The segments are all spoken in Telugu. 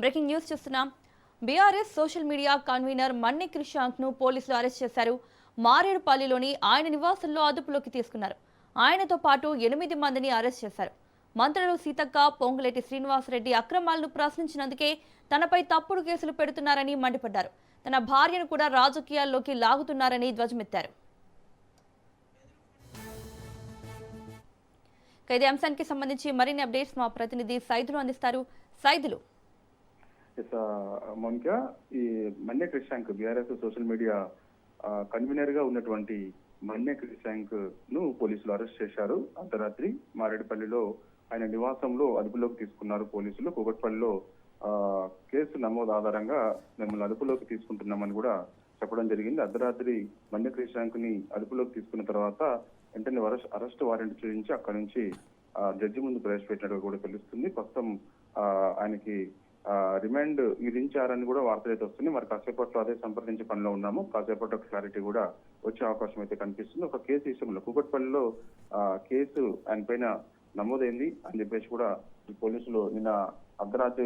బ్రేకింగ్ న్యూస్ చూస్తున్నాం. BRS social media convener Manne Krishank ను పోలీసులు అరెస్ట్ చేశారు. మారేడుపల్లిలోని ఆయన నివాసంలో అదుపులోకి తీసుకున్నారు. ఆయనతో పాటు 8 మందిని అరెస్ట్ చేశారు. మంత్రులు సీతక్క, పొంగులేటి శ్రీనివాసరెడ్డి అక్రమాలను ప్రశ్నించినందుకే తనపై తప్పుడు కేసులు పెడుతున్నారని మండిపడ్డారు. తన భార్యను కూడా రాజకీయాల్లోకి లాగుతున్నారని ధ్వజమెత్తారు. ఇదే అంశానికి సంబంధించి మరిన్ని అప్డేట్స్ మా ప్రతినిధి సైదులు అందిస్తారు. సైదులు, మౌనిక, ఈ Manne Krishank BRS social media convener గా ఉన్నటువంటి మన్నె క్రిషాంక్ ను పోలీసులు అరెస్ట్ చేశారు. అర్ధరాత్రి మారేడుపల్లిలో ఆయన నివాసంలో అదుపులోకి తీసుకున్నారు పోలీసులు. కూకట్పల్లిలో కేసు నమోదు ఆధారంగా మిమ్మల్ని అదుపులోకి తీసుకుంటున్నామని కూడా చెప్పడం జరిగింది. అర్ధరాత్రి మన్నె క్రిషాంక్ ని అదుపులోకి తీసుకున్న తర్వాత వెంటనే అరెస్ట్ వారెంట్ చూపించి అక్కడి నుంచి జడ్జి ముందు ప్రవేశపెట్టినట్టు కూడా తెలుస్తుంది. ప్రస్తుతం ఆయనకి రిమాండ్ విధించారని కూడా వార్తలు అయితే వస్తుంది. మరి కాసేపట్లో అదే సంప్రదించే పనిలో ఉన్నాము. కాసేపట్లో క్లారిటీ కూడా వచ్చే అవకాశం అయితే కనిపిస్తుంది. ఒక కేసు విషయంలో కూకట్పల్లిలో కేసు ఆయన పైన నమోదైంది అని చెప్పేసి కూడా పోలీసులు నిన్న అర్ధరాత్రి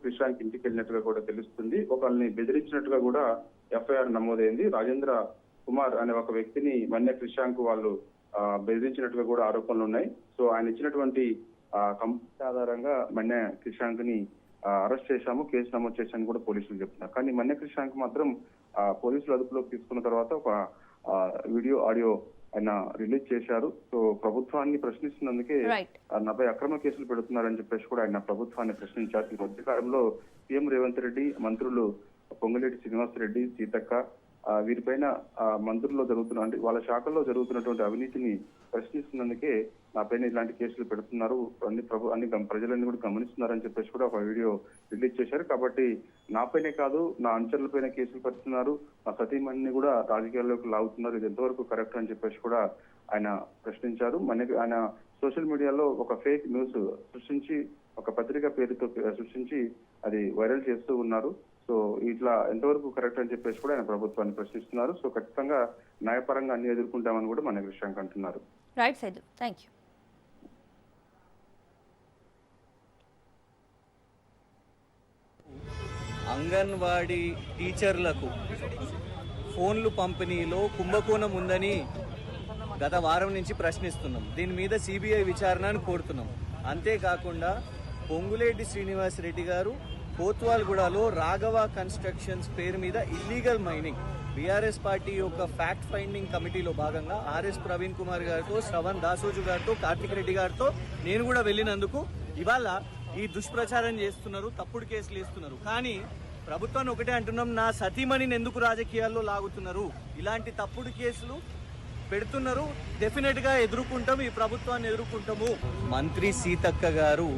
క్రిషాంక్ ఇంటికి వెళ్ళినట్టుగా కూడా తెలుస్తుంది. ఒకళ్ళని బెదిరించినట్టుగా కూడా ఎఫ్ఐఆర్ నమోదైంది. రాజేంద్ర కుమార్ అనే ఒక వ్యక్తిని మన్నె క్రిషాంక్ వాళ్ళు బెదిరించినట్టుగా కూడా ఆరోపణలు ఉన్నాయి. సో ఆయన ఇచ్చినటువంటి కంప్లైంట్ ఆధారంగా మన్నె క్రిషాంక్ ని అరెస్ట్ చేశాము, కేసు నమోదు చేశామని కూడా పోలీసులు చెప్తున్నారు. కానీ మన్నె క్రిషాంక్ మాత్రం పోలీసులు అదుపులోకి తీసుకున్న తర్వాత ఒక వీడియో, ఆడియో ఆయన రిలీజ్ చేశారు. సో ప్రభుత్వాన్ని ప్రశ్నిస్తున్నందుకే నాపై అక్రమ కేసులు పెడుతున్నారని చెప్పేసి కూడా ఆయన ప్రభుత్వాన్ని ప్రశ్నించారు. ఈ మధ్యకాలంలో సీఎం రేవంత్ రెడ్డి, మంత్రులు పొంగులేటి శ్రీనివాసరెడ్డి, సీతక్క వీరిపైన మంత్రుల్లో జరుగుతున్న అంటే వాళ్ళ శాఖల్లో జరుగుతున్నటువంటి అవినీతిని ప్రశ్నిస్తున్నందుకే నాపైన ఇలాంటి కేసులు పెడుతున్నారు, అన్ని ప్రజలన్నీ కూడా గమనిస్తున్నారని చెప్పేసి కూడా ఒక వీడియో రిలీజ్ చేశారు. కాబట్టి నాపైనే కాదు, నా అనుచరులపైన కేసులు పెడుతున్నారు, నా సతీమణిని కూడా రాజకీయాల్లోకి లాగుతున్నారు, ఇది ఎంతవరకు కరెక్ట్ అని చెప్పేసి కూడా ఆయన ప్రశ్నించారు. ఆయన సోషల్ మీడియాలో ఒక ఫేక్ న్యూస్ సృష్టించి, ఒక పత్రిక పేరుతో సృష్టించి అది వైరల్ చేస్తూ ఉన్నారు. సో ఇట్లా ఎంతవరకు కరెక్ట్ అని చెప్పేసి కూడా ఆయన ప్రభుత్వాన్ని ప్రశ్నిస్తున్నారు. సో ఖచ్చితంగా న్యాయపరంగా అన్ని ఎదుర్కొంటామని కూడా మన్నె క్రిషాంక్ అంటున్నారు. Right Saidu, thank you. Anganwadi టీచర్లకు ఫోన్లు పంపిణీలో కుంభకోణం ఉందని గత వారం నుంచి ప్రశ్నిస్తున్నాం. దీని మీద సిబిఐ విచారణను కోరుతున్నాం. అంతేకాకుండా పొంగులేటి శ్రీనివాసరెడ్డి గారు కోత్వాల్గూడలో రాఘవ కన్స్ట్రక్షన్స్ పేరు మీద ఇల్లీగల్ మైనింగ్, బీఆర్ఎస్ పార్టీ యొక్క ఫ్యాక్ట్ ఫైండింగ్ కమిటీలో భాగంగా ఆర్ఎస్ ప్రవీణ్ కుమార్ గారితో, శ్రవణ్ దాసోజు గారితో, కార్తిక్ రెడ్డి గారితో నేను కూడా వెళ్ళినందుకు ఇవాళ ఈ దుష్ప్రచారం చేస్తున్నారు, తప్పుడు కేసులు వేస్తున్నారు. కానీ ప్రభుత్వాన్ని ఒకటే అంటున్నాం, నా సతీమణిని ఎందుకు రాజకీయాల్లో లాగుతున్నారు, ఇలాంటి తప్పుడు కేసులు పెడుతున్నారు, డెఫినెట్ గా ఎదుర్కొంటాం, ఈ ప్రభుత్వాన్ని ఎదుర్కొంటాము. మంత్రి సీతక్క గారు